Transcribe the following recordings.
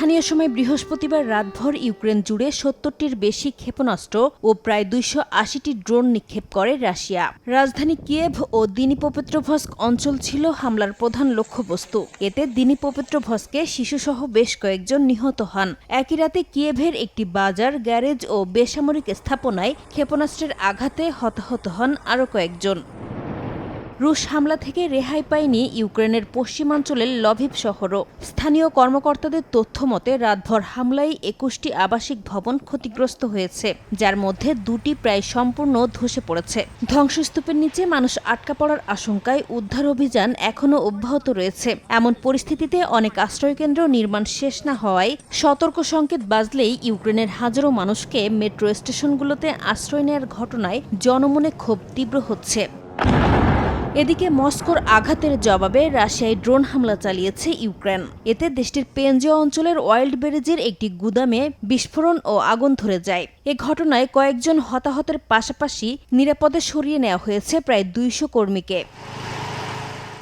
স্থানীয় সময় বৃহস্পতিবার রাতভর ইউক্রেন জুড়ে ৭০টির বেশি ক্ষেপণাস্ত্র ও প্রায় ২৮০টি ড্রোন নিক্ষেপ করে রাশিয়া। রাজধানী কিয়েভ ও দিনিপোপেট্রোভস্ক অঞ্চল ছিল হামলার প্রধান লক্ষ্যবস্তু। এতে দিনিপোপেট্রোভস্কে শিশুসহ বেশ কয়েকজন নিহত হন। একই রাতে কিয়েভের একটি বাজার, গ্যারেজ ও বেসামরিক স্থাপনায় ক্ষেপণাস্ত্রের আঘাতে হতাহত হন আরও কয়েকজন। রুশ হামলা থেকে রেহাই পায়নি ইউক্রেনের পশ্চিমাঞ্চলের লভিভ শহরও। স্থানীয় কর্মকর্তাদের তথ্য মতে রাতভর হামলায় ২১টি আবাসিক ভবন ক্ষতিগ্রস্ত হয়েছে, যার মধ্যে ২টি প্রায় সম্পূর্ণ ধসে পড়েছে। ধ্বংসস্তূপের নিচে মানুষ আটকা পড়ার আশঙ্কায় উদ্ধার অভিযান এখনও অব্যাহত রয়েছে। এমন পরিস্থিতিতে অনেক আশ্রয়কেন্দ্র নির্মাণ শেষ না হওয়ায় সতর্ক সংকেত বাজলেই ইউক্রেনের হাজারো মানুষকে মেট্রো স্টেশনগুলোতে আশ্রয় নেওয়ার ঘটনায় জনমনে ক্ষোভ তীব্র হচ্ছে। এদিকে মস্কোর আঘাতের জবাবে রাশিয়ায় ড্রোন হামলা চালিয়েছে ইউক্রেন। এতে দেশটির পেনজিয়া অঞ্চলের ওয়াইল্ড বেরিজের একটি গুদামে বিস্ফোরণ ও আগুন ধরে যায়। এ ঘটনায় কয়েকজন হতাহতের পাশাপাশি নিরাপদে সরিয়ে নেওয়া হয়েছে প্রায় ২০০ কর্মীকে।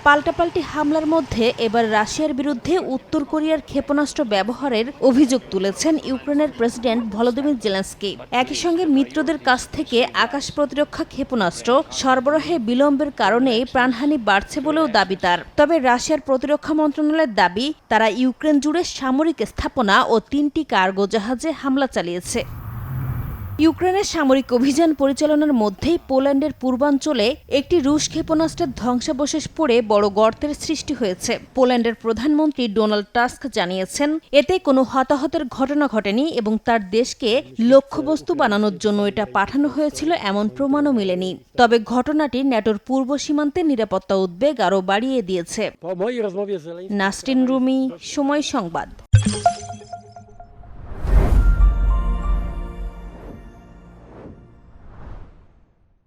পাল্টাপাল্টি হামলার মধ্যে এবার রাশিয়ার বিরুদ্ধে উত্তর কোরিয়ার ক্ষেপণাস্ত্র ব্যবহারের অভিযোগ তুলেছেন ইউক্রেনের প্রেসিডেন্ট ভলোদিমির জেলেনস্কি। একই সঙ্গে মিত্রদের কাছ থেকে আকাশ প্রতিরক্ষা ক্ষেপণাস্ত্র সরবরাহে বিলম্বের কারণেই প্রাণহানি বাড়ছে বলেও দাবি তার। তবে রাশিয়ার প্রতিরক্ষা মন্ত্রণালয়ের দাবি, তারা ইউক্রেন জুড়ে সামরিক স্থাপনা ও ৩টি কার্গো জাহাজে হামলা চালিয়েছে। ইউক্রেনের সামরিক অভিযান পরিচালনার মধ্যেই পোল্যান্ডের পূর্বাঞ্চলে একটি রুশ ক্ষেপণাস্ত্রের ধ্বংসাবশেষ পড়ে বড় গর্তের সৃষ্টি হয়েছে। পোল্যান্ডের প্রধানমন্ত্রী ডোনাল্ড টাস্ক জানিয়েছেন, এতে কোনো হতাহতের ঘটনা ঘটেনি এবং তার দেশকে লক্ষ্যবস্তু বানানোর জন্য এটা পাঠানো হয়েছিল এমন প্রমাণও মেলেনি। তবে ঘটনাটি ন্যাটোর পূর্ব সীমান্তে নিরাপত্তা উদ্বেগ আরও বাড়িয়ে দিয়েছে। নাসরিন রুমি, সময় সংবাদ।